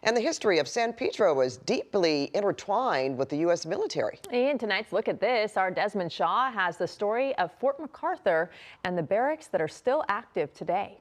And the history of San Pedro is deeply intertwined with the U.S. military. In tonight's Look at This, our Desmond Shaw has the story of Fort MacArthur and the barracks that are still active today.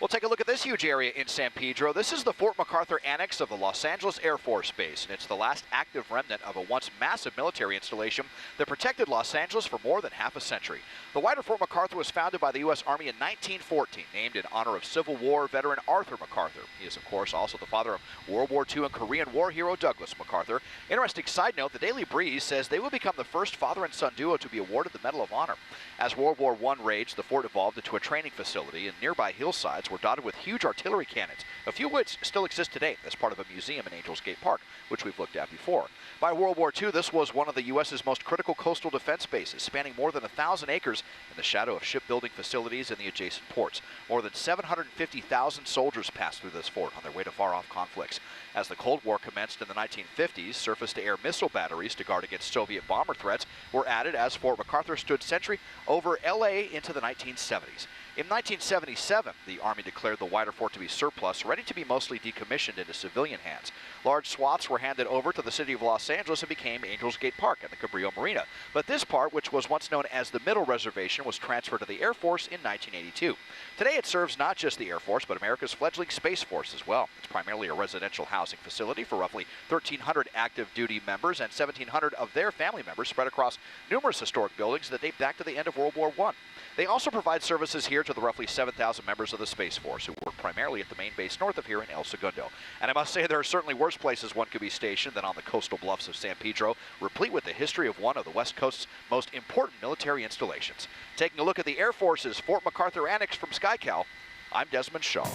We'll take a look at this huge area in San Pedro. This is the Fort MacArthur annex of the Los Angeles Air Force Base, and it's the last active remnant of a once massive military installation that protected Los Angeles for more than half a century. The wider Fort MacArthur was founded by the U.S. Army in 1914, named in honor of Civil War veteran Arthur MacArthur. He is, of course, also the father of World War II and Korean War hero Douglas MacArthur. Interesting side note, the Daily Breeze says they will become the first father and son duo to be awarded the Medal of Honor. As World War I raged, the fort evolved into a training facility, and nearby hillsides were dotted with huge artillery cannons, a few of which still exist today as part of a museum in Angels Gate Park, which we've looked at before. By World War II, this was one of the U.S.'s most critical coastal defense bases, spanning more than 1,000 acres in the shadow of shipbuilding facilities and the adjacent ports. More than 750,000 soldiers passed through this fort on their way to far-off conflicts. As the Cold War commenced in the 1950s, surface-to-air missile batteries to guard against Soviet bomber threats were added as Fort MacArthur stood sentry over L.A. into the 1970s. In 1977, the Army declared the wider fort to be surplus, ready to be mostly decommissioned into civilian hands. Large swaths were handed over to the city of Los Angeles and became Angels Gate Park and the Cabrillo Marina. But this part, which was once known as the Middle Reservation, was transferred to the Air Force in 1982. Today it serves not just the Air Force, but America's fledgling Space Force as well. It's primarily a residential housing facility for roughly 1,300 active duty members and 1,700 of their family members spread across numerous historic buildings that date back to the end of World War I. They also provide services here to the roughly 7,000 members of the Space Force who work primarily at the main base north of here in El Segundo. And I must say there are certainly worse places one could be stationed than on the coastal bluffs of San Pedro, replete with the history of one of the West Coast's most important military installations. Taking a look at the Air Force's Fort MacArthur Annex from SkyCal, I'm Desmond Shaw.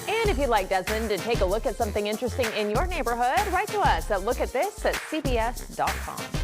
And if you'd like Desmond to take a look at something interesting in your neighborhood, write to us at lookatthis@cbs.com.